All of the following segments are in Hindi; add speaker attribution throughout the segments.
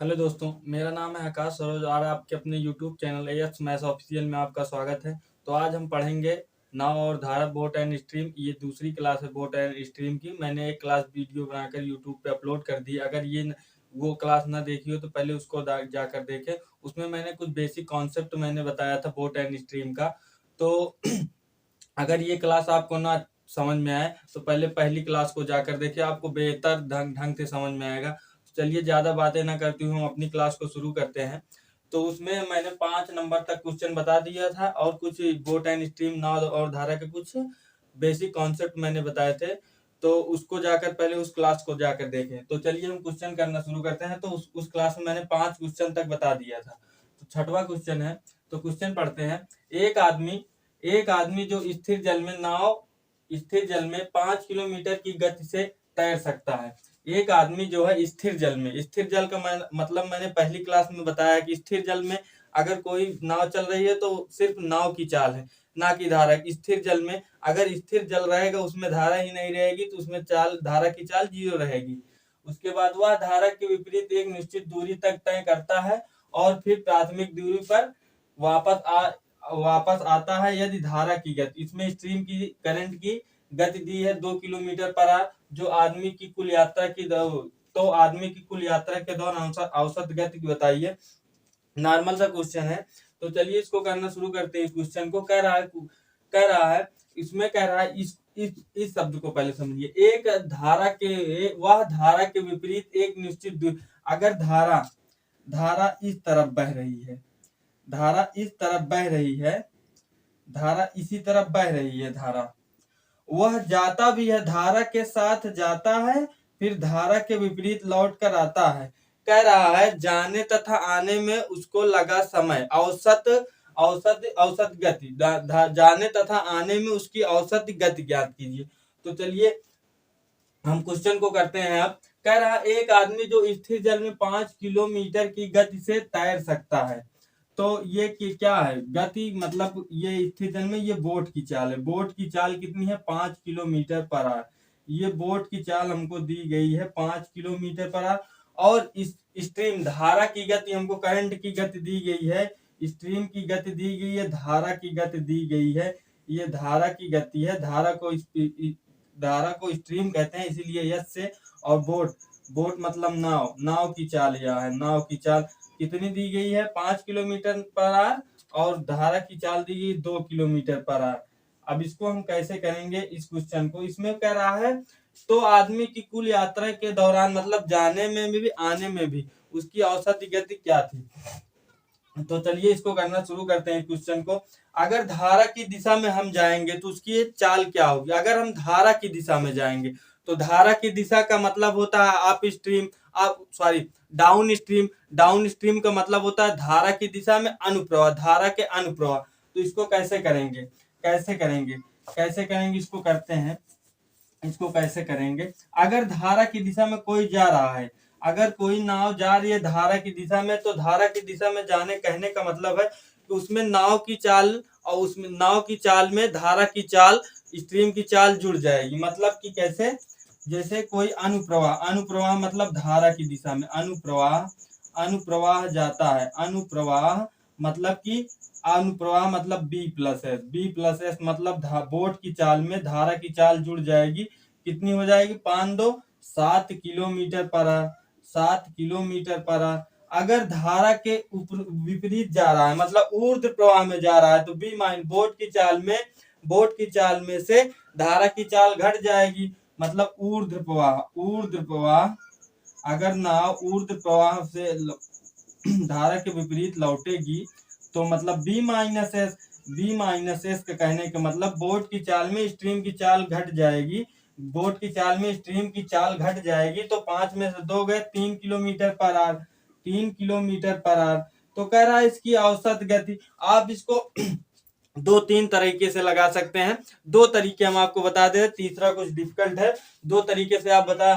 Speaker 1: हेलो दोस्तों, मेरा नाम है आकाश सरोज और आपके अपने YouTube channel ax maths official में आपका स्वागत है। तो आज हम पढ़ेंगे नाव और धारा बोट एंड स्ट्रीम। ये दूसरी क्लास है बोट एंड स्ट्रीम की। मैंने एक क्लास वीडियो बनाकर यूट्यूब पे अपलोड कर दी। अगर वो क्लास ना देखी हो तो पहले उसको जाकर देखें। उसमें मैंने कुछ बेसिक कॉन्सेप्ट मैंने बताया था बोट एंड स्ट्रीम का। तो अगर ये क्लास आपको ना समझ में आए तो पहले पहली क्लास को जाकर देखिए, आपको बेहतर ढंग ढंग से समझ में आएगा। चलिए ज़्यादा बातें ना करती हूँ, हम अपनी क्लास को शुरू करते हैं। तो उसमें मैंने 5 नंबर तक क्वेश्चन बता दिया था और कुछ बोट एंड स्ट्रीम नाव और धारा के कुछ बेसिक कॉन्सेप्ट मैंने बताए थे। तो उसको जाकर पहले उस क्लास को जाकर देखें। तो चलिए हम क्वेश्चन करना शुरू करते हैं। तो उस क्लास में मैंने 5 क्वेश्चन तक बता दिया था। तो छठवां क्वेश्चन है। तो क्वेश्चन पढ़ते हैं। एक आदमी जो स्थिर जल में 5 किलोमीटर की गति से तैर सकता है। एक आदमी जो है स्थिर जल में, स्थिर जल का मतलब मैंने पहली क्लास में बताया कि स्थिर जल में अगर कोई नाव चल रही है तो सिर्फ नाव की चाल है, ना कि धारा। स्थिर जल में अगर स्थिर जल रहेगा उसमें धारा ही नहीं रहेगी तो उसमें धारा की चाल 0 रहेगी। उसके बाद वह धारा के विपरीत एक निश्चित दूरी तक तय करता है और फिर प्राथमिक दूरी पर वापस आ वापस आता है। यदि धारा की गति, इसमें स्ट्रीम की करंट की गति दी है 2 किलोमीटर पर आवर, जो आदमी की कुल यात्रा की तो आदमी की कुल यात्रा के दौरान औसत गति बताइए। नॉर्मल सा क्वेश्चन है। तो चलिए इसको करना शुरू करते हैं। इस क्वेश्चन को कह रहा है इसमें कह रहा है इस शब्द को पहले समझिए। वह धारा के विपरीत एक निश्चित दूरी। अगर धारा धारा इस तरफ बह रही है, धारा इस तरफ बह रही है, धारा इसी तरफ बह रही है, धारा वह जाता भी है, धारा के साथ जाता है, फिर धारा के विपरीत लौट कर आता है। कह रहा है जाने तथा आने में उसको लगा समय, औसत औसत औसत गति। जाने तथा आने में उसकी औसत गति ज्ञात कीजिए। तो चलिए हम क्वेश्चन को करते हैं। अब कह रहा है एक आदमी जो स्थिर जल में 5 किलोमीटर की गति से तैर सकता है। तो ये क्या है गति, मतलब ये स्थिर जल में ये बोट की चाल है। बोट की चाल कितनी है? 5 किलोमीटर पर आवर। ये बोट की चाल हमको दी गई है 5 किलोमीटर पर आवर। और इस स्ट्रीम धारा की गति, हमको करंट की गति दी गई है, स्ट्रीम की गति दी गई है, धारा की गति दी गई है। ये धारा की गति है। धारा को स्ट्रीम कहते हैं, इसीलिए यस से। और बोट मतलब नाव, नाव की चाल यह है। नाव की चाल कितनी दी गई है? 5 किलोमीटर पर आवर। और धारा की चाल दी गई 2 किलोमीटर पर आवर। अब इसको हम कैसे करेंगे इस क्वेश्चन को? इसमें कह रहा है तो आदमी की कुल यात्रा के दौरान, मतलब जाने में भी आने में भी, उसकी औसत गति क्या थी? तो चलिए इसको करना शुरू करते हैं क्वेश्चन को। अगर धारा की दिशा में हम जाएंगे तो उसकी चाल क्या होगी? अगर हम धारा की दिशा में जाएंगे तो धारा की दिशा का मतलब होता है up stream, down stream. Down stream का मतलब होता है धारा की दिशा में अनुप्रवाह, धारा के अनुप्रवाह। तो इसको कैसे करेंगे? इसको करते हैं। इसको कैसे करेंगे? अगर धारा की दिशा में कोई जा रहा है, अगर कोई नाव जा रही है धारा की दिशा में, तो धारा की दिशा में जाने कहने का मतलब है कि उसमें नाव की चाल और उसमें नाव की चाल में धारा की चाल, स्ट्रीम की चाल जुड़ जाएगी। मतलब कि कैसे? जैसे कोई अनुप्रवाह, अनुप्रवाह मतलब धारा की दिशा में अनुप्रवाह जाता है। अनुप्रवाह मतलब बी प्लस एस मतलब बोट की चाल में धारा की चाल जुड़ जाएगी। कितनी हो जाएगी? 7 kilometre per our. 7 kilometre per our. अगर धारा के विपरीत जा रहा है, मतलब ऊर्ध्व प्रवाह में जा रहा है, तो बोट की चाल में से धारा की चाल घट जाएगी, मतलब ऊर्ध्व प्रवाह। अगर नाव ऊर्ध्व प्रवाह से धारा के विपरीत लौटेगी तो मतलब बी माइनस एस का कहने का मतलब बोट की चाल में स्ट्रीम की चाल घट जाएगी। बोट की चाल में स्ट्रीम की चाल घट जाएगी तो 5 में से 2 गए, 3 kilometre per our. 3 kilometre per our. तो कह रहा है इसकी औसत गति। आप इसको 2-3 तरीके से लगा सकते हैं। 2 तरीके हम आपको बता दे, तीसरा कुछ डिफिकल्ट है। 2 तरीके से आप बताए,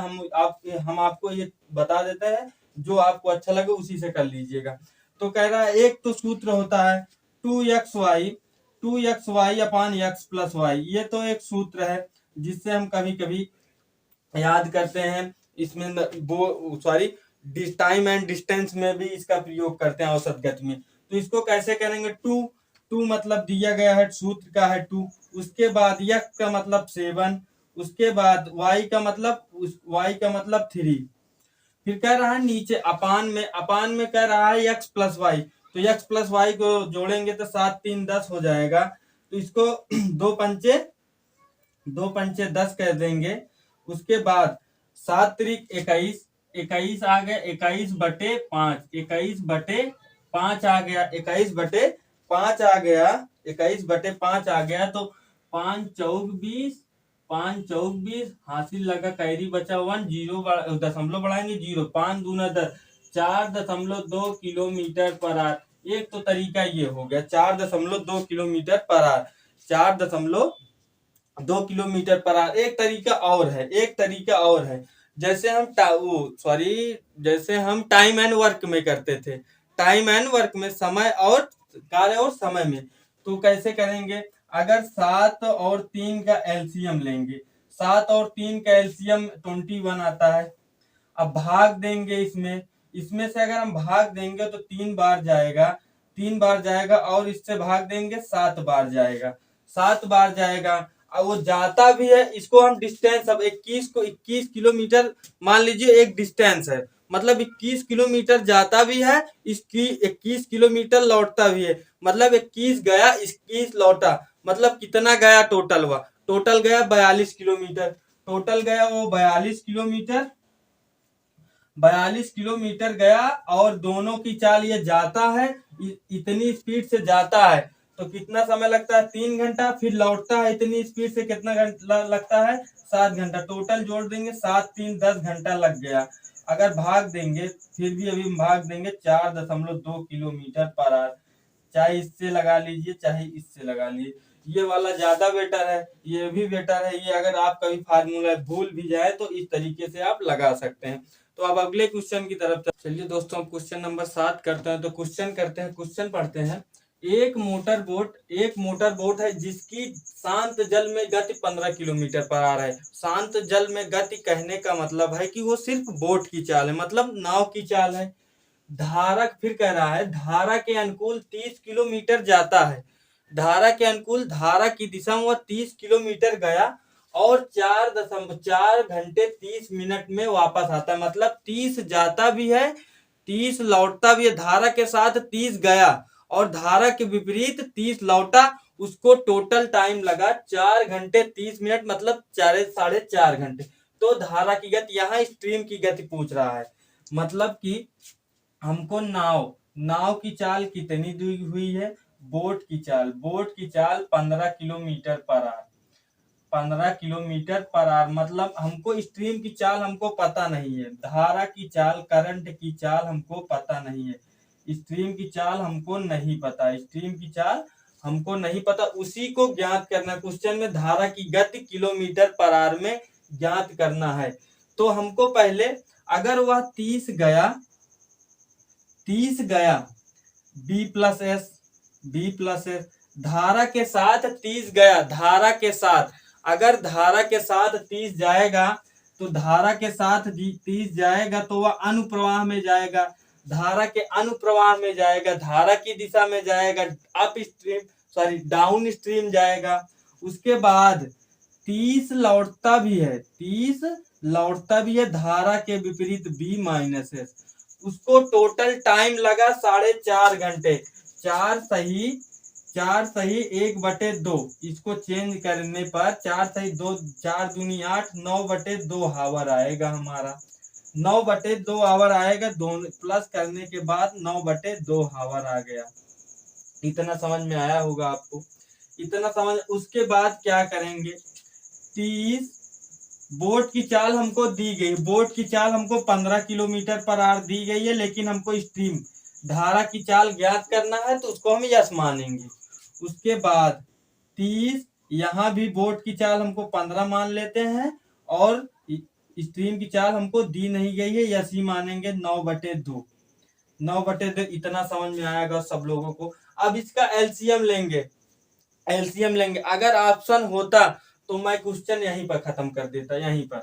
Speaker 1: हम आपको ये बता देते हैं, जो आपको अच्छा लगे उसी से कर लीजिएगा। तो कह रहा है एक तो सूत्र होता है 2xy अपान x प्लस वाई। ये तो एक सूत्र है जिससे हम कभी कभी याद करते हैं। इसमें टाइम एंड डिस्टेंस में भी इसका प्रयोग करते हैं औसत गति में। तो इसको कैसे करेंगे, टू, टू मतलब दिया गया है, सूत्र का है टू, उसके बाद यक्स का मतलब 7, उसके बाद वाई का मतलब 3, फिर कह रहा है नीचे अपान में कह रहा है एक्स प्लस वाई, तो एक्स प्लस वाई को जोड़ेंगे तो 7 3 10 हो जाएगा। तो इसको दो पंचे 10 कह देंगे। उसके बाद 7 त्रिक 21, 21 आ गया, 21/5, 21/5 आ गया, 21/5 आ गया, 21/5 आ गया। तो 5 चौक 20, 5 चौक 20, हासिल लगा, कैरी बचा 1, जीरो दशमलव बढ़ाएंगे 0, 5 दूना 10, 4.2 किलोमीटर पर आवर। एक तो तरीका ये हो गया 4.2 kilometre per our, 4.2 kilometre per our. एक तरीका और है, जैसे हम टाइम एंड वर्क में करते थे, टाइम एंड वर्क में समय और कार्य और समय में। तो कैसे करेंगे, अगर 7 और 3 का एलसीएम लेंगे, 7 और 3 का एलसीएम 21 आता है। अब भाग देंगे इसमें से अगर हम भाग देंगे तो 3 बार जाएगा और इससे भाग देंगे 7 बार जाएगा, 7 बार जाएगा। और वो जाता भी है, इसको हम डिस्टेंस, अब 21 किलोमीटर मान लीजिए एक डिस्टेंस है, मतलब 21 किलोमीटर जाता भी है, इसकी 21 किलोमीटर लौटता भी है, मतलब 21 गया 21 लौटा, मतलब कितना गया टोटल, हुआ टोटल गया 42 किलोमीटर, टोटल गया वो 42 किलोमीटर गया। और दोनों की चाल ये जाता है, इतनी स्पीड से जाता है तो कितना समय लगता है, 3 घंटा, फिर लौटता है इतनी स्पीड से कितना घंटा लगता है, 7 घंटा। टोटल जोड़ देंगे 7 3 10 घंटा लग गया। अगर भाग देंगे, फिर भी अभी भाग देंगे 4.2 किलोमीटर पर आवर, चाहे इससे लगा लीजिए चाहे इससे लगा लीजिए, ये वाला ज्यादा बेटर है, ये भी बेटर है। ये अगर आप कभी फार्मूला भूल भी जाए तो इस तरीके से आप लगा सकते हैं। तो अब अगले क्वेश्चन की तरफ चलिए दोस्तों, हम क्वेश्चन नंबर 7 करते हैं। तो क्वेश्चन पढ़ते हैं। एक मोटर बोट है जिसकी शांत जल में गति 15 किलोमीटर पर आ रहा है। शांत जल में गति कहने का मतलब है कि वो सिर्फ बोट की चाल है, मतलब नाव की चाल है। धारक फिर कह रहा है धारा के अनुकूल 30 किलोमीटर जाता है, धारा की दिशा में वह 30 किलोमीटर गया और 4.4 घंटे 30 मिनट में वापस आता है, मतलब 30 जाता भी है 30 लौटता भी है। धारा के साथ 30 गया और धारा के विपरीत 30 लौटा, उसको टोटल टाइम लगा 4 घंटे 30 मिनट, मतलब 4.5 घंटे। तो धारा की गति, यहाँ स्ट्रीम की गति पूछ रहा है, मतलब कि हमको नाव की चाल कितनी दी हुई है, बोट की चाल 15 kilometre per our, 15 kilometre per our, मतलब हमको स्ट्रीम की चाल हमको पता नहीं है, धारा की चाल करंट की चाल हमको पता नहीं है, स्ट्रीम की चाल हमको नहीं पता, उसी को ज्ञात करना। क्वेश्चन में धारा की गति किलोमीटर पर आवर में ज्ञात करना है। तो हमको पहले, अगर वह 30 गया बी प्लस एस, धारा के साथ 30 गया, अगर धारा के साथ 30 जाएगा तो वह अनुप्रवाह में जाएगा, धारा की दिशा में जाएगा, डाउन स्ट्रीम जाएगा। उसके बाद 30 लौटता भी है धारा के विपरीत बी माइनस एस, उसको टोटल टाइम लगा 4.5 घंटे, 4 सही 1/2, इसको चेंज करने पर 4 सही 2, 4 दूनी 8, 9/2 हावर आएगा हमारा, 9/2 हावर आएगा, दोनों प्लस करने के बाद 9/2 हावर आ गया। इतना समझ में आया होगा आपको, उसके बाद क्या करेंगे, 30 बोट की चाल हमको दी गई, 15 किलोमीटर पर आवर दी गई है, लेकिन हमको स्ट्रीम धारा की चाल ज्ञात करना है तो उसको हम यस मानेंगे। उसके बाद 30, यहाँ भी बोट की चाल हमको 15 मान लेते हैं और स्ट्रीम की चाल हमको दी नहीं गई है, यस ही मानेंगे, 9/2, इतना समझ में आएगा सब लोगों को। अब इसका एलसीएम लेंगे, अगर ऑप्शन होता तो मैं क्वेश्चन यहीं पर खत्म कर देता, यहीं पर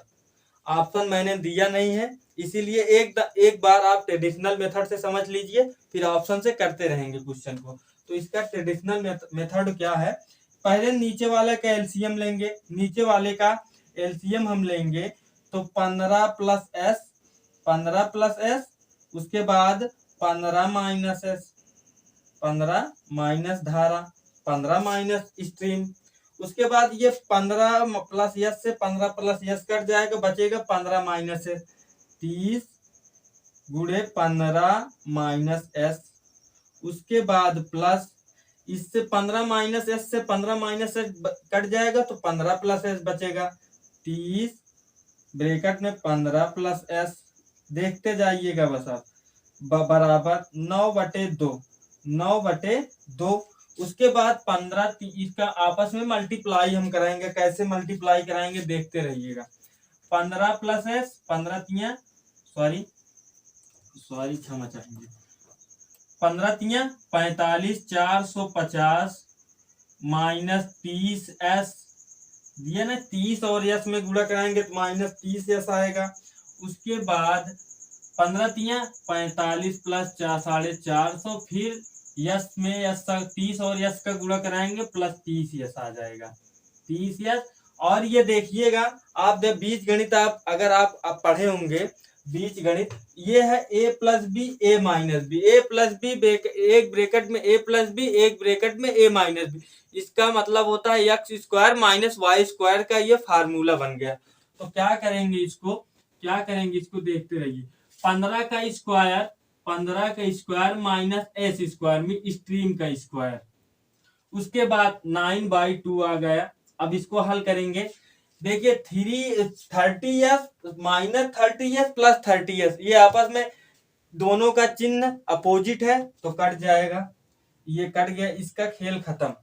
Speaker 1: ऑप्शन मैंने दिया नहीं है इसीलिए एक बार आप ट्रेडिशनल मेथड से समझ लीजिए, फिर ऑप्शन से करते रहेंगे क्वेश्चन को। तो इसका ट्रेडिशनल मेथड क्या है, पहले नीचे वाले का एलसीएम लेंगे, नीचे वाले का एलसीएम हम लेंगे तो 15 प्लस एस, 15 प्लस एस, उसके बाद 15 माइनस एस, 15 माइनस धारा, 15 माइनस स्ट्रीम, उसके बाद ये 15 प्लस यस से 15 प्लस यस कट जाएगा, बचेगा 15 माइनस एस, 30 गुणे 15 माइनस एस, उसके बाद प्लस इससे 15 माइनस एस से 15 माइनस एस कट जाएगा तो 15 प्लस एस बचेगा, 30 ब्रैकेट में 15 प्लस एस, देखते जाइएगा बस आप, बराबर 9/2, 9/2। उसके बाद 15 इसका आपस में मल्टीप्लाई हम कराएंगे, कैसे मल्टीप्लाई कराएंगे देखते रहिएगा। 15 प्लस एस, 15 तिया सॉरी क्षमा चाहेंगे, 15 तिया 45, 450 माइनस 30 एस दिया ना, 30 और यस में गुणा कराएंगे तो माइनस 30 यस आएगा। उसके बाद 15 तिया 45 प्लस 450, फिर यस में यस 30 और यस का गुणा कराएंगे प्लस 30 यस आ जाएगा, 30 यस। और ये देखिएगा आप जब बीज गणित अगर आप पढ़े होंगे बीज गणित, ये है a plus B A minus B, A plus B एक ब्रैकेट में a प्लस बी, एक ब्रैकेट में a माइनस बी, इसका मतलब होता है X square minus Y square का ये फार्मूला बन गया। तो क्या करेंगे इसको देखते रहिए, 15 का स्क्वायर माइनस एस स्क्वायर में स्ट्रीम का स्क्वायर, उसके बाद 9/2 आ गया। अब इसको हल करेंगे, देखिए 30s minus 30s plus 30s, ये आपस में दोनों का चिन्ह अपोजिट है तो कट जाएगा, ये कट गया, इसका खेल खत्म।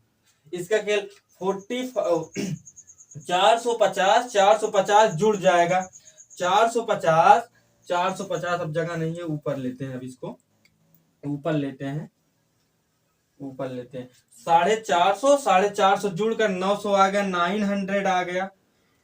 Speaker 1: इसका खेल 450 जुड़ जाएगा, 450 अब जगह नहीं है, ऊपर लेते हैं, अब इसको ऊपर लेते हैं 450 जुड़कर 900 आ गया, 900 आ गया।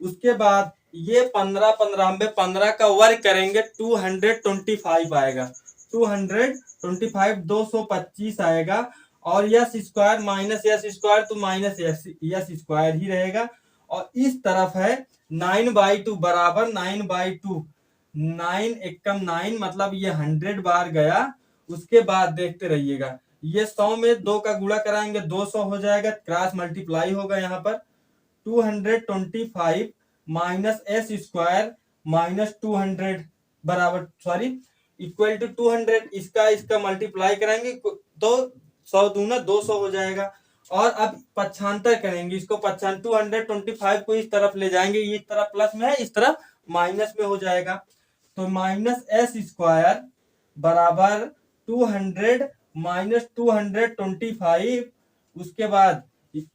Speaker 1: उसके बाद ये 15 का वर्ग करेंगे 225 आएगा, 225 225 आएगा, और yes square minus yes square तो माइनस यस स्क्वायर ही रहेगा। और इस तरफ है 9/2 बराबर 9/2, 9 एकम 9 मतलब ये 100 बार गया। उसके बाद देखते रहिएगा, ये 100 में 2 का गुणा कराएंगे 200 हो जाएगा, क्रॉस मल्टीप्लाई होगा यहाँ पर, 225 माइनस एस स्क्वायर माइनस 200 बराबर इक्वल टू 200, इसका मल्टीप्लाई कराएंगे तो 100 दूना 200 हो जाएगा। और अब पक्षांतर करेंगे, इसको 225 को इस तरफ ले जाएंगे, इस तरफ प्लस में है, इस तरफ माइनस में हो जाएगा, तो माइनस एस स्क्वायर बराबर 200 माइनस 225, उसके बाद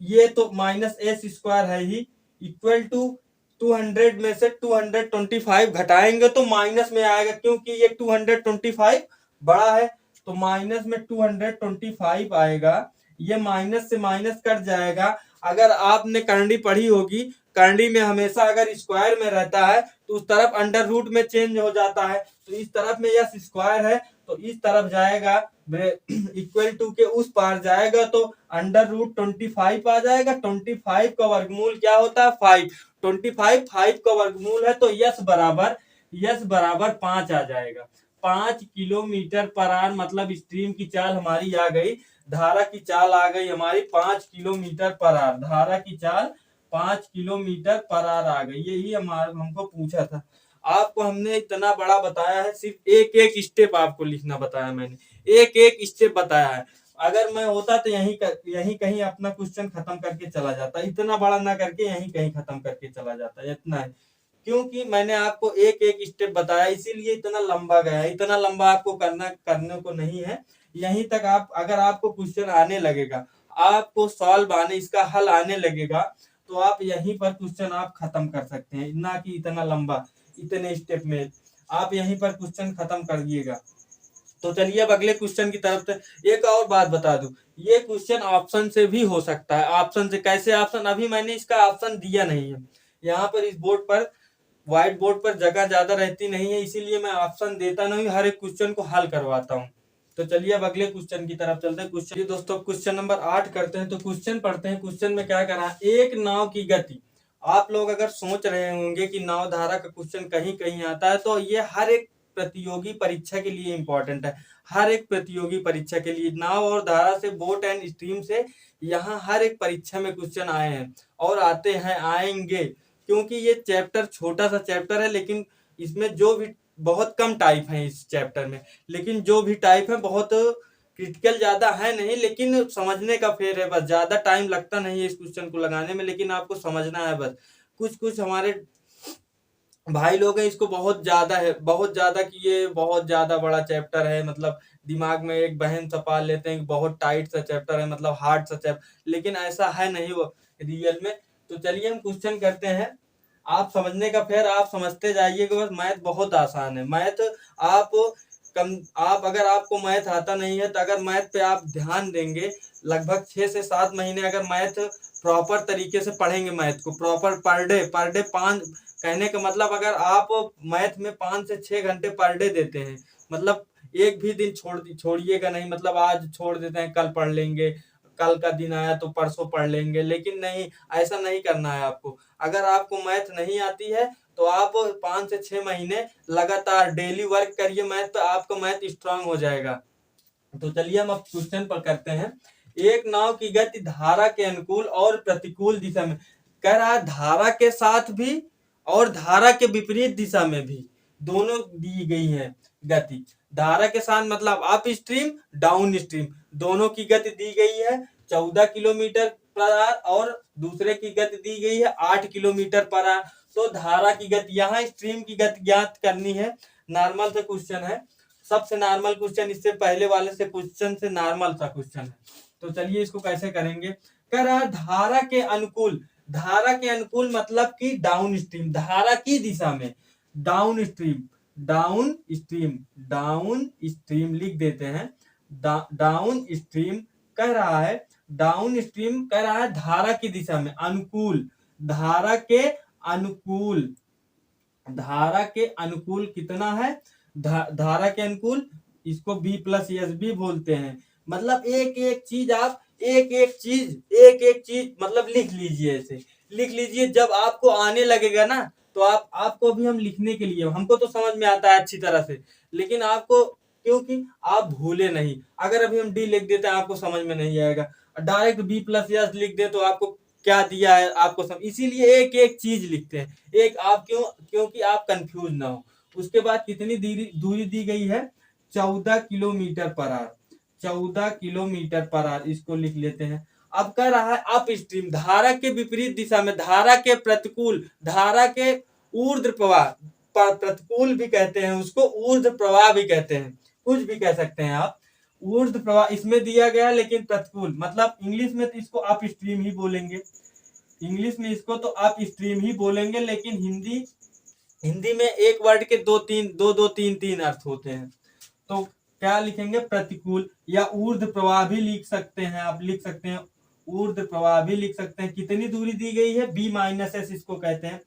Speaker 1: ये तो माइनस एस स्क्वायर है ही, इक्वल टू 200 में से 225 घटाएंगे तो माइनस में आएगा, क्योंकि ये 225 बड़ा है, तो माइनस में 225 आएगा, ये माइनस से माइनस कट जाएगा। अगर आपने करंडी पढ़ी होगी, करंडी में हमेशा अगर स्क्वायर में रहता है तो उस तरफ अंडर रूट में चेंज हो जाता है, तो इस तरफ में यस स्क्वायर है तो इस तरफ जाएगा, इक्वल टू के उस पार जाएगा तो अंडर रूट 25 आ जाएगा, 25 का वर्गमूल क्या होता है 5, 5 का वर्गमूल है तो यस बराबर 5 आ जाएगा, 5 किलोमीटर पर आवर, मतलब स्ट्रीम की चाल हमारी आ गई, धारा की चाल आ गई हमारी 5 किलोमीटर पर आवर, धारा की चाल 5 किलोमीटर पर आवर आ गई। यही हमको पूछा था, आपको हमने इतना बड़ा बताया है, सिर्फ एक एक स्टेप आपको लिखना बताया, मैंने एक एक स्टेप बताया है। अगर मैं होता तो यहीं कहीं अपना क्वेश्चन खत्म करके चला जाता, इतना बड़ा ना करके यहीं कहीं खत्म करके चला जाता, इतना है, क्योंकि मैंने आपको एक एक स्टेप बताया, इसीलिए इतना लंबा गया, इतना लंबा आपको करने को नहीं है। यहीं तक अगर आपको क्वेश्चन आने लगेगा, आपको सॉल्व आने, इसका हल आने लगेगा, तो आप यहीं पर क्वेश्चन आप खत्म कर सकते हैं, ना कि इतना लंबा, इतने स्टेप में आप यहीं पर क्वेश्चन खत्म कर दिएगा। तो चलिए अब अगले क्वेश्चन की तरफ से एक और बात बता दूं, ये क्वेश्चन ऑप्शन से भी हो सकता है। ऑप्शन से कैसे? ऑप्शन अभी मैंने इसका ऑप्शन दिया नहीं है यहाँ पर, इस बोर्ड पर व्हाइट बोर्ड पर जगह ज्यादा रहती नहीं है, इसीलिए मैं ऑप्शन देता नहीं, हर एक क्वेश्चन को हल करवाता हूँ। तो चलिए अब अगले क्वेश्चन की तरफ चलते हैं। क्वेश्चन दोस्तों क्वेश्चन नंबर 8 करते हैं। तो क्वेश्चन पढ़ते हैं। क्वेश्चन में क्या करा, एक नाव की गति। आप लोग अगर सोच रहे होंगे कि नाव धारा का क्वेश्चन कहीं कहीं आता है, तो ये हर एक प्रतियोगी परीक्षा के लिए इंपॉर्टेंट है। हर एक प्रतियोगी परीक्षा के लिए नाव और धारा से, बोट एंड स्ट्रीम से यहाँ हर एक परीक्षा में क्वेश्चन आए हैं और आते हैं, आएंगे, क्योंकि ये चैप्टर छोटा सा चैप्टर है, लेकिन इसमें जो भी बहुत कम टाइप है इस चैप्टर में, लेकिन जो भी टाइप है बहुत क्रिटिकल ज्यादा है नहीं, लेकिन समझने का फेर है बस, ज्यादा टाइम लगता नहीं है इस क्वेश्चन को लगाने में, लेकिन आपको समझना है बस। कुछ कुछ हमारे भाई लोग हैं, इसको बहुत ज्यादा है, बहुत ज्यादा कि ये बहुत ज्यादा बड़ा चैप्टर है, मतलब दिमाग में एक बहन सा पाल लेते हैं कि बहुत टाइट सा चैप्टर है, मतलब हार्ड सा चैप्टर, लेकिन ऐसा है नहीं वो रियल में। तो चलिए हम क्वेश्चन करते हैं। आप समझने का फिर आप समझते जाइएगा बस, मैथ बहुत आसान है। मैथ आप आप अगर आपको मैथ आता नहीं है, तो अगर मैथ पे आप ध्यान देंगे, लगभग 6 से 7 महीने अगर मैथ प्रॉपर तरीके से पढ़ेंगे, मैथ को प्रॉपर पर डे 5, कहने का मतलब अगर आप मैथ में 5 से 6 घंटे पर डे देते हैं, मतलब एक भी दिन छोड़िएगा नहीं, मतलब आज छोड़ देते हैं कल पढ़ लेंगे, कल का दिन आया तो परसों पढ़ लेंगे, लेकिन नहीं, ऐसा नहीं करना है आपको। अगर आपको मैथ नहीं आती है, तो आप 5 से 6 महीने लगातार डेली वर्क करिए मैथ पे, आपका मैथ स्ट्रांग हो जाएगा। तो चलिए हम अब क्वेश्चन पर करते हैं। एक नाव की गति धारा के अनुकूल और प्रतिकूल दिशा में, कह रहा है धारा के साथ भी और धारा के विपरीत दिशा में भी दोनों दी गई है गति। धारा के साथ मतलब अप स्ट्रीम, डाउन स्ट्रीम, दोनों की गति दी गई है 14 किलोमीटर पर आवर, और दूसरे की गति दी गई है 8 किलोमीटर पर आवर। तो धारा की गति, यहाँ स्ट्रीम की गति ज्ञात करनी है। नॉर्मल से क्वेश्चन है, सबसे नॉर्मल क्वेश्चन, इससे पहले वाले से क्वेश्चन से नॉर्मल सा क्वेश्चन है। तो चलिए इसको कैसे करेंगे। कह रहा है धारा के अनुकूल, धारा के अनुकूल मतलब कि डाउन स्ट्रीम, धारा की दिशा में, down stream, down stream, down stream लिख देते हैं। डाउन स्ट्रीम कह रहा है, डाउन स्ट्रीम कह रहा है धारा की दिशा में अनुकूल, धारा के अनुकूल, धारा के अनुकूल कितना है, धारा के अनुकूल, इसको बी प्लस एस भी बोलते हैं। मतलब एक एक चीज आप एक एक चीज मतलब लिख लीजिए, ऐसे लिख लीजिए, जब आपको आने लगेगा ना, तो आपको भी हम लिखने के लिए, हमको तो समझ में आता है अच्छी तरह से, लेकिन आपको, क्योंकि आप भूले नहीं, अगर अभी हम डी लिख देते हैं आपको समझ में नहीं आएगा, डायरेक्ट बी प्लस एस लिख दे तो आपको क्या दिया है आपको सब, इसीलिए एक एक चीज लिखते हैं, एक आप क्योंकि आप कंफ्यूज ना हो। उसके बाद कितनी दूरी दी गई है, 14 kilometre per our, 14 kilometre per our, इसको लिख लेते हैं। अब कह रहा है अप स्ट्रीम, धारा के विपरीत दिशा में, धारा के प्रतिकूल, धारा के ऊर्ध्व प्रवाह, प्रतिकूल भी कहते हैं उसको, ऊर्ध्व प्रवाह भी कहते हैं, कुछ भी कह सकते हैं आप। ऊर्ध्व प्रवाह इसमें दिया गया, लेकिन प्रतिकूल मतलब इंग्लिश में तो इसको अप स्ट्रीम ही बोलेंगे, इंग्लिश में इसको तो अप स्ट्रीम ही बोलेंगे, लेकिन हिंदी में एक वर्ड के दो तीन अर्थ होते हैं। तो क्या लिखेंगे, प्रतिकूल, या ऊर्ध्व प्रवाह भी लिख सकते हैं, आप लिख सकते हैं, ऊर्ध्व प्रवाह भी लिख सकते हैं। कितनी दूरी दी गई है, बी माइनस एस इसको कहते हैं,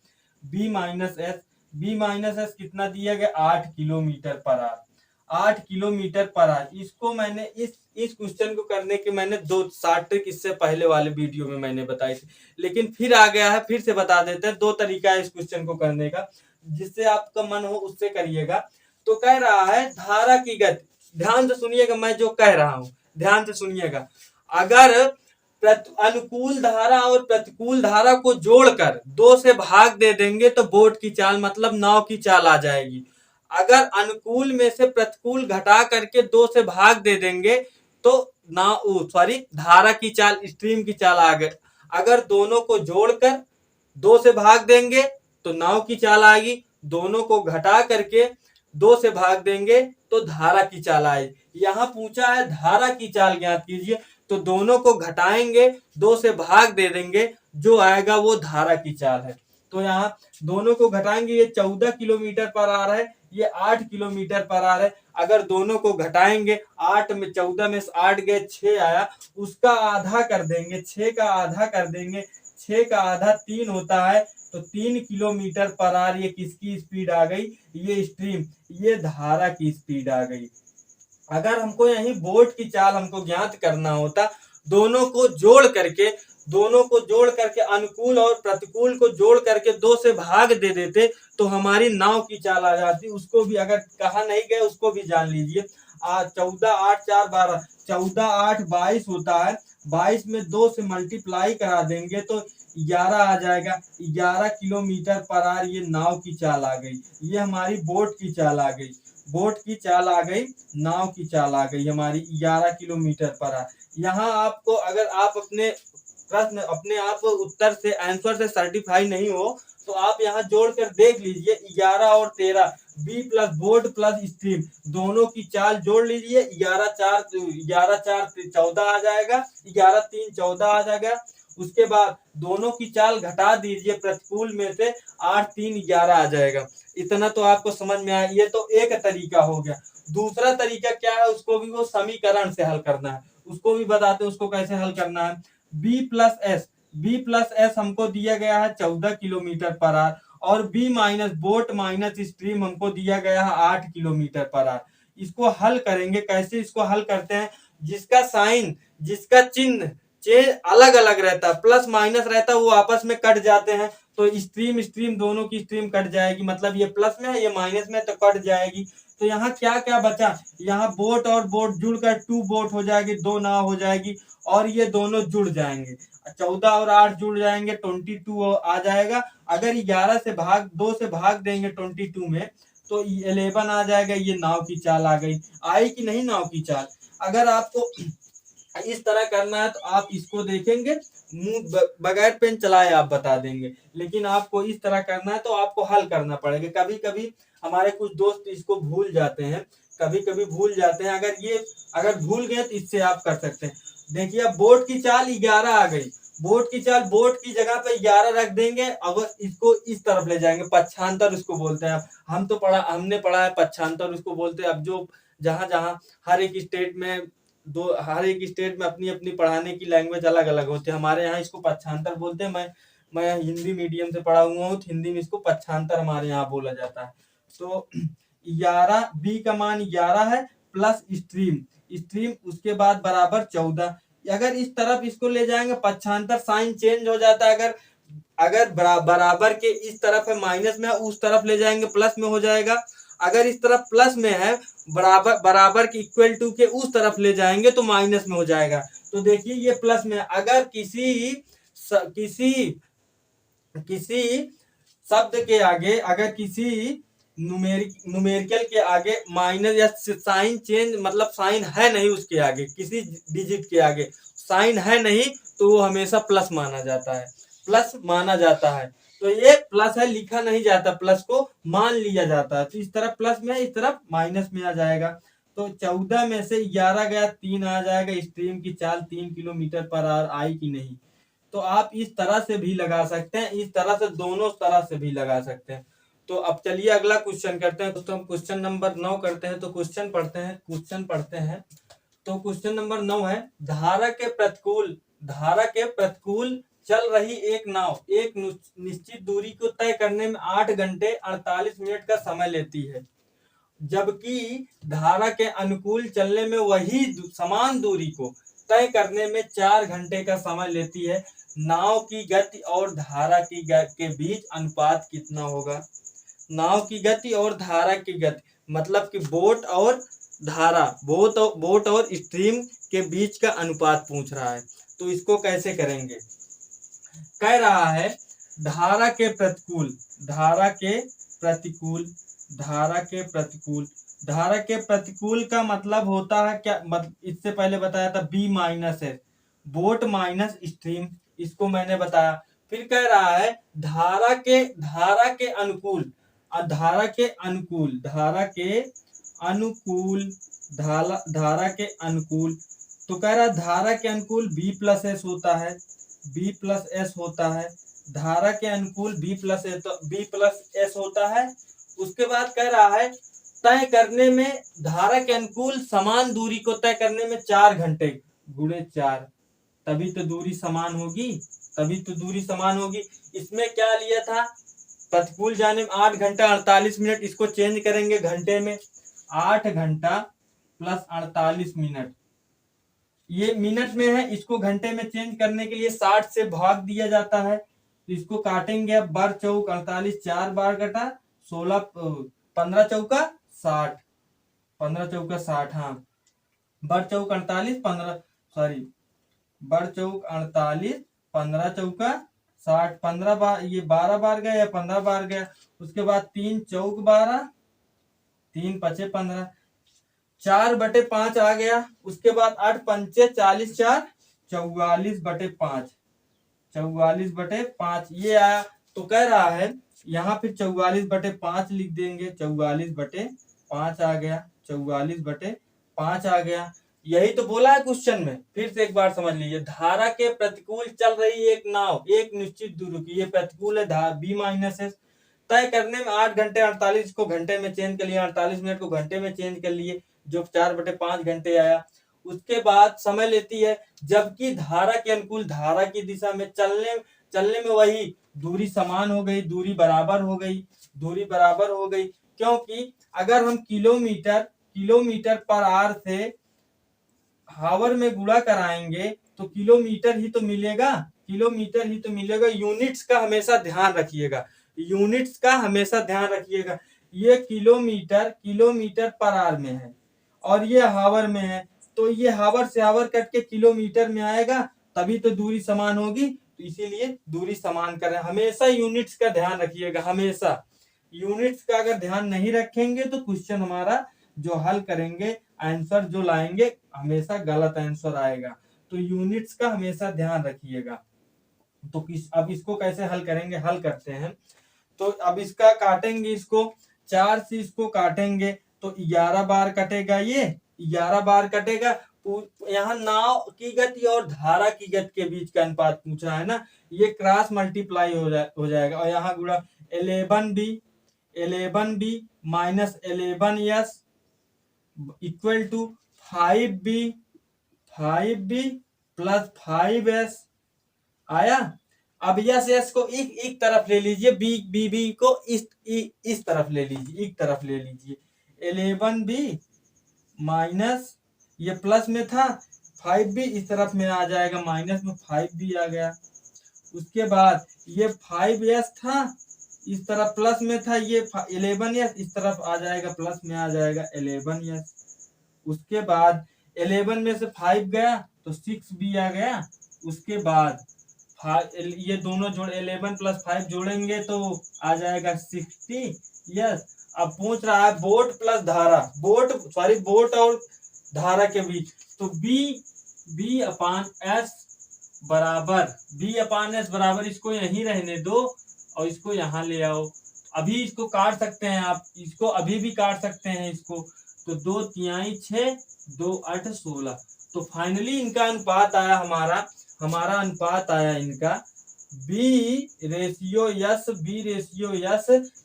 Speaker 1: B minus S, B minus S कितना दिया गया, 8 kilometre per our, 8 kilometre per our. इसको मैंने इस क्वेश्चन को करने के मैंने 2 शॉर्ट ट्रिक इससे पहले वाले वीडियो में मैंने बताई थी, लेकिन फिर आ गया है, फिर से बता देते हैं। 2 तरीका है इस क्वेश्चन को करने का, जिससे आपका मन हो उससे करिएगा। तो कह रहा है धारा की गति, ध्यान से सुनिएगा मैं जो कह रहा हूं, ध्यान से सुनिएगा। अगर अनुकूल धारा और प्रतिकूल धारा को जोड़कर 2 से भाग दे देंगे, तो बोट की चाल मतलब नाव की चाल आ जाएगी। अगर अनुकूल में से प्रतिकूल घटा करके 2 से भाग दे देंगे, तो धारा की चाल, स्ट्रीम की चाल आ गई। अगर दोनों को जोड़कर 2 से भाग देंगे तो नाव की चाल आएगी, दोनों को घटा करके 2 से भाग देंगे तो धारा की चाल आएगी। यहाँ पूछा है धारा की चाल ज्ञात कीजिए, तो दोनों को घटाएंगे, 2 से भाग दे देंगे, जो आएगा वो धारा की चाल है। तो यहाँ दोनों को घटाएंगे, ये 14 किलोमीटर पर आवर है, ये 8 किलोमीटर पर आवर है। अगर दोनों को घटाएंगे, 8 में 14 में से 8 गए 6 आया, उसका आधा कर देंगे, 6 का आधा कर देंगे, 6 का आधा 3 होता है, तो 3 किलोमीटर पर आवर ये किसकी स्पीड आ गई, ये स्ट्रीम, ये धारा की स्पीड आ गई। अगर हमको यही बोट की चाल हमको ज्ञात करना होता, दोनों को जोड़ करके अनुकूल और प्रतिकूल को जोड़ करके 2 से भाग दे देते तो हमारी नाव की चाल आ जाती। उसको भी अगर कहा नहीं गए उसको भी जान लीजिए। 14 8 4 12, 14 8 22 होता है, 22 में 2 से मल्टीप्लाई करा देंगे तो 11 आ जाएगा। 11 किलोमीटर पर आवर ये नाव की चाल आ गई, ये हमारी बोट की चाल आ गई, बोट की चाल आ गई, नाव की चाल आ गई हमारी 11 किलोमीटर पर आवर। यहाँ आपको अगर आप अपने प्रश्न अपने आप उत्तर से आंसर से सर्टिफाई नहीं हो तो आप यहाँ जोड़कर देख लीजिए। 11 और 13 B plus boat plus stream दोनों की चाल जोड़ लीजिए। 11 4 14 आ जाएगा, 11 3 14 आ जाएगा। उसके बाद दोनों की चाल घटा दीजिए प्रतिकूल में से, 8 3 11 आ जाएगा। इतना तो आपको समझ में आया। ये तो एक तरीका हो गया। दूसरा तरीका क्या है, उसको भी वो समीकरण से हल करना है, उसको भी बताते हैं उसको कैसे हल करना है। बी प्लस एस हमको दिया गया है 14 किलोमीटर पर आवर, और B minus boat minus stream हमको दिया गया है 8 किलोमीटर पर आवर। इसको हल करेंगे कैसे, इसको हल करते हैं जिसका साइन जिसका चिन्ह अलग अलग रहता है, प्लस माइनस रहता है, वो आपस में कट जाते हैं, तो स्ट्रीम स्ट्रीम दोनों की स्ट्रीम कट जाएगी, मतलब ये प्लस में है ये माइनस में, तो कट जाएगी। तो यहाँ क्या क्या बचा, यहाँ बोट और बोट जुड़कर 2 बोट हो जाएगी, 2 नाव हो जाएगी, और ये दोनों जुड़ जाएंगे, 14 और 8 जुड़ जाएंगे, 22 आ जाएगा। अगर 11 से 2 से भाग देंगे 22 में तो 11 आ जाएगा। ये नाव की चाल आ गई। आई कि नहीं नाव की चाल। अगर आपको इस तरह करना है तो आप इसको देखेंगे, मुंह बगैर पेन चलाए आप बता देंगे, लेकिन आपको इस तरह करना है तो आपको हल करना पड़ेगा। कभी कभी हमारे कुछ दोस्त इसको भूल जाते हैं, कभी कभी भूल जाते हैं। अगर भूल गए तो इससे आप कर सकते हैं। देखिए अब बोट की चाल 11 आ गई, बोट की चाल, बोट की जगह पे 11 रख देंगे। अब इसको इस तरफ ले जाएंगे, पक्षांतर उसको बोलते हैं। हमने पढ़ा है पक्षांतर उसको बोलते हैं। अब जो जहां जहां हर एक स्टेट में अपनी अपनी पढ़ाने की लैंग्वेज अलग अलग होती है। हमारे यहाँ इसको पक्षांतर बोलते हैं। मैं हिंदी मीडियम से पढ़ा हुआ हूँ, हिंदी में इसको पक्षांतर हमारे यहाँ बोला जाता है। तो 11 बी का मान 11 है, प्लस स्ट्रीम उसके बाद बराबर 14। अगर इस तरफ इसको ले जाएंगे पक्षांतर साइन चेंज हो जाता है। अगर बराबर के इस तरफ है माइनस में, उस तरफ ले जाएंगे प्लस में हो जाएगा। अगर इस तरफ प्लस में है, बराबर के इक्वल टू के उस तरफ ले जाएंगे तो माइनस में हो जाएगा। तो देखिए ये प्लस में, अगर किसी शब्द के आगे, अगर किसी न्यूमेरिकल के आगे माइनस या साइन चेंज, मतलब साइन है नहीं उसके आगे, किसी डिजिट के आगे साइन है नहीं, तो वो हमेशा प्लस माना जाता है। तो ये प्लस है, लिखा नहीं जाता, प्लस को मान लिया जाता है। तो इस तरफ प्लस में, इस तरफ माइनस में आ जाएगा। तो 14 में से 11 गया, 3 आ जाएगा। स्ट्रीम की चाल 3 किलोमीटर पर आवर आई कि नहीं। तो आप इस तरह से भी लगा सकते हैं, इस तरह से, दोनों तरह से भी लगा सकते हैं। तो अब चलिए अगला क्वेश्चन करते हैं। तो हम क्वेश्चन नंबर 9 करते हैं। तो क्वेश्चन पढ़ते हैं। तो क्वेश्चन नंबर 9 है, धारा के प्रतिकूल चल रही एक नाव एक निश्चित दूरी को तय करने में 8 घंटे 48 मिनट का समय लेती है, जबकि धारा के अनुकूल चलने में वही समान दूरी को तय करने में 4 घंटे का समय लेती है। नाव की गति और धारा के बीच अनुपात कितना होगा। नाव की गति और धारा की गति, मतलब कि बोट और स्ट्रीम के बीच का अनुपात पूछ रहा है। तो इसको कैसे करेंगे। कह रहा है धारा के प्रतिकूल का मतलब होता है क्या, इससे पहले बताया था बी माइनस है, बोट माइनस स्ट्रीम, इसको मैंने बताया। फिर कह रहा है धारा के अनुकूल तो कह रहा है धारा के अनुकूल बी प्लस एस होता है, धारा के अनुकूल बी प्लस एस होता है। उसके बाद कह रहा है तय करने में, धारा के अनुकूल समान दूरी को तय करने में 4 घंटे गुणे 4, तभी तो दूरी समान होगी, तभी तो दूरी समान होगी। इसमें क्या लिया था, प्रतिकूल जाने में 8 घंटा 48 मिनट, इसको चेंज करेंगे घंटे में, 8 घंटा प्लस 48 मिनट, ये मिनट में है, इसको घंटे में चेंज करने के लिए 60 से भाग दिया जाता है। तो इसको काटेंगे अब, बार चौक 48, 4 बार कटा 16, 15 चौका 60, 15 चौका 60, हाँ बार चौक 48, 15 सॉरी बार चौक 48, 15 चौका 60, 15 बार, ये 12 बार गया या 15 बार गया। उसके बाद 3 चौक 12, 3 पचे 15, 4/5 आ गया। उसके बाद 8 पंचे 40, 4 44/5, 44/5 ये आया। तो कह रहा है यहाँ फिर 44/5 लिख देंगे, 44/5 आ गया, 44/5 आ गया। यही तो बोला है क्वेश्चन में। फिर से एक बार समझ लीजिए, धारा के प्रतिकूल चल रही है एक नाव एक निश्चित दूरी की, ये प्रतिकूल है बी माइनस एस, तय करने में 8 घंटे 48 को घंटे में चेंज कर लिया, 48 मिनट को घंटे में चेंज कर लिए, जो 4/5 घंटे आया। उसके बाद समय लेती है, जबकि धारा के अनुकूल धारा की दिशा में चलने में वही दूरी समान हो गई, दूरी बराबर हो गई, दूरी बराबर हो गई। क्योंकि अगर हम किलोमीटर पर आवर से हावर में गुणा कराएंगे तो किलोमीटर ही तो मिलेगा, किलोमीटर ही तो मिलेगा। यूनिट्स का हमेशा ध्यान रखिएगा, यूनिट्स का हमेशा ध्यान रखिएगा। ये किलोमीटर पर आवर में है और ये हावर में है, तो ये हावर से हावर कट के किलोमीटर में आएगा, तभी तो दूरी समान होगी। तो इसीलिए दूरी समान करें, हमेशा यूनिट्स का ध्यान रखिएगा, हमेशा। यूनिट्स का अगर ध्यान नहीं रखेंगे तो क्वेश्चन हमारा जो हल करेंगे, आंसर जो लाएंगे, हमेशा गलत आंसर आएगा। तो यूनिट्स का हमेशा ध्यान रखिएगा। तो अब इसको कैसे हल करेंगे, हल करते हैं। तो अब इसका काटेंगे, इसको 4 से इसको काटेंगे तो 11 बार कटेगा, ये 11 बार कटेगा। यहाँ नाव की गति और धारा की गति के बीच का अनुपात पूछा है ना, ये क्रॉस मल्टीप्लाई हो जाएगा। और यहाँ गुणा 11b minus 11s equal to 5b plus 5s आया। अब यस को एक तरफ ले लीजिए, बी को इस तरफ ले लीजिए, एक तरफ ले लीजिए। 11b माइनस, ये प्लस में था, 5b इस तरफ में आ जाएगा, माइनस में 5b आ गया। उसके बाद ये 5s था, इस तरफ प्लस में था, ये 11s इस तरफ आ जाएगा, प्लस में आ जाएगा 11s। उसके बाद 11 में से 5 गया तो 6b आ गया। उसके बाद ये दोनों जोड़ 11 प्लस 5 जोड़ेंगे तो आ जाएगा 60। यस, अब पूछ रहा है बोट प्लस धारा, बोट और धारा के बीच, तो बी अपान एस बराबर, इसको यहीं रहने दो और इसको यहाँ ले आओ। अभी इसको काट सकते हैं आप, इसको अभी भी काट सकते हैं इसको। तो 2 तिहाई 6, 2 8 16। तो फाइनली इनका अनुपात आया, हमारा अनुपात आया इनका बी रेशियो यस,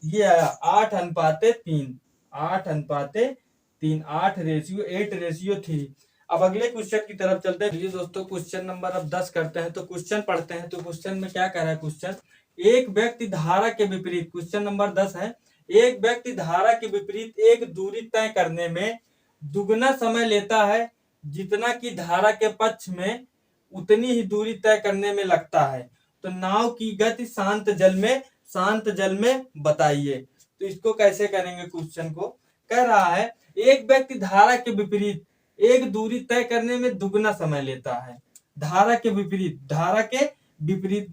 Speaker 1: ये आया 8:3, 8:3। अब अगले क्वेश्चन की तरफ चलते हैं दोस्तों। क्वेश्चन नंबर अब 10 करते हैं। तो क्वेश्चन पढ़ते हैं। तो क्वेश्चन में क्या कह रहा है क्वेश्चन, एक व्यक्ति धारा के विपरीत, क्वेश्चन नंबर 10 है, एक व्यक्ति धारा के विपरीत एक दूरी तय करने में दुगना समय लेता है जितना कि धारा के पक्ष में उतनी ही दूरी तय करने में लगता है। तो नाव की गति शांत जल में बताइए। तो इसको कैसे करेंगे, क्वेश्चन को कह रहा है एक व्यक्ति धारा के विपरीत एक दूरी तय करने में दुगना समय लेता है। धारा के विपरीत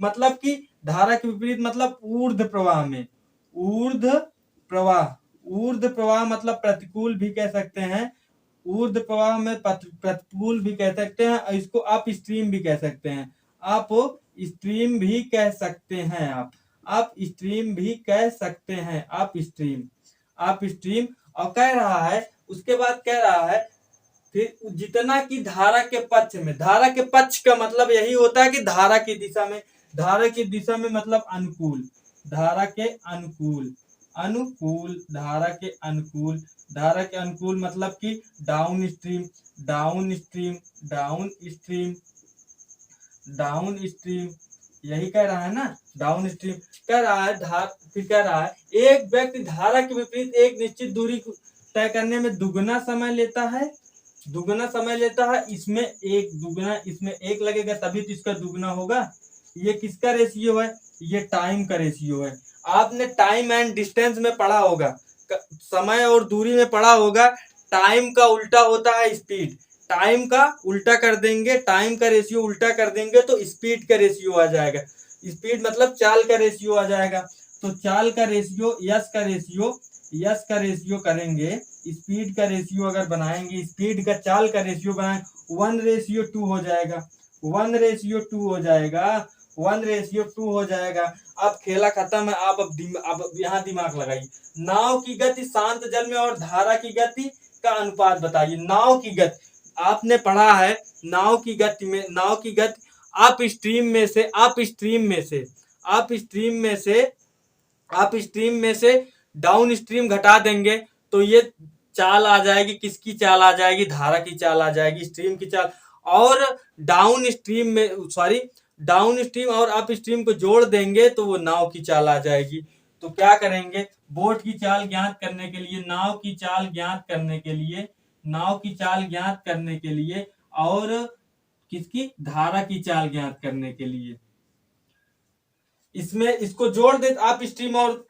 Speaker 1: मतलब कि धारा के विपरीत मतलब ऊर्ध्व प्रवाह में, ऊर्ध्व प्रवाह मतलब प्रतिकूल भी कह सकते हैं, ऊर्ध्व प्रवाह में प्रतिकूल भी कह सकते हैं, और इसको अप स्ट्रीम भी कह सकते हैं, आप स्ट्रीम भी कह सकते हैं, आप स्ट्रीम भी कह सकते हैं, आप स्ट्रीम। और कह रहा है, उसके बाद कह रहा है फिर जितना कि धारा के पक्ष में, धारा के पक्ष का मतलब यही होता है कि धारा की दिशा में मतलब अनुकूल, धारा के अनुकूल मतलब कि डाउन स्ट्रीम यही कह रहा है ना, डाउन स्ट्रीम कह रहा है फिर कह रहा है एक व्यक्ति धारा के विपरीत एक निश्चित दूरी तय करने में दुगना समय लेता है, इसमें एक लगेगा तभी तो इसका दुगना होगा। ये किसका रेशियो है, ये टाइम का रेशियो है। आपने टाइम एंड डिस्टेंस में पढ़ा होगा, समय और दूरी में पढ़ा होगा, टाइम का उल्टा होता है स्पीड। टाइम का उल्टा कर देंगे, टाइम का रेशियो उल्टा कर देंगे तो स्पीड का रेशियो आ जाएगा। स्पीड मतलब चाल का रेशियो आ जाएगा। तो चाल का रेशियो यस का रेशियो करेंगे, स्पीड का रेशियो अगर बनाएंगे, स्पीड का चाल का रेशियो बनाएंगे 1:2 हो जाएगा, 1:2 हो जाएगा, 1:2 हो जाएगा। अब खेला खत्म है। आप अब यहाँ दिमाग लगाइए। नाव की गति शांत जल में और धारा की गति का अनुपात बताइए। नाव की गति आपने पढ़ा है, नाव की गति आप स्ट्रीम में से डाउन स्ट्रीम घटा देंगे तो ये चाल आ जाएगी। किसकी चाल आ जाएगी, धारा की चाल आ जाएगी, स्ट्रीम की चाल। और डाउन स्ट्रीम और अप स्ट्रीम को जोड़ देंगे तो वो नाव की चाल आ जाएगी। तो क्या करेंगे, बोट की चाल ज्ञात करने के लिए, नाव की चाल ज्ञात करने के लिए और किसकी, धारा की चाल ज्ञात करने के लिए इसमें इसको जोड़ देते, आप स्ट्रीम और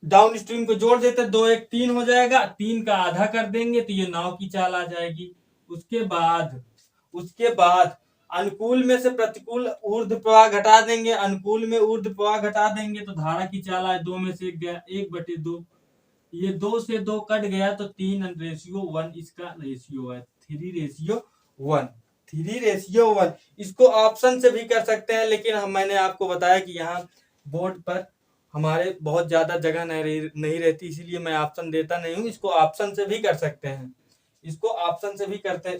Speaker 1: डाउन स्ट्रीम को जोड़ देते, 2 1 3 हो जाएगा। 3 का आधा कर देंगे तो ये नाव की चाल आ जाएगी। उसके बाद अनुकूल में से प्रतिकूल ऊर्ध्व प्रवाह घटा देंगे, अनुकूल में ऊर्ध्व प्रवाह घटा देंगे तो धारा की चाल आए। 2 में से 1 गया, 1/2। ये 2 से 2 कट गया तो 3:1 इसका रेशियो है, 3:1। इसको ऑप्शन से भी कर सकते हैं, लेकिन मैंने आपको बताया कि यहाँ बोर्ड पर हमारे बहुत ज्यादा जगह नहीं रहती, इसीलिए मैं ऑप्शन देता नहीं हूँ। इसको ऑप्शन से भी कर सकते हैं,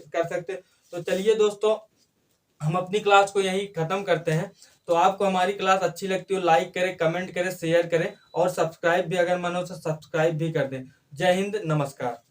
Speaker 1: कर सकते। तो चलिए दोस्तों, हम अपनी क्लास को यही खत्म करते हैं। तो आपको हमारी क्लास अच्छी लगती हो, लाइक करें, कमेंट करें, शेयर करें और सब्सक्राइब भी अगर मन हो तो सब्सक्राइब भी कर दें। जय हिंद, नमस्कार।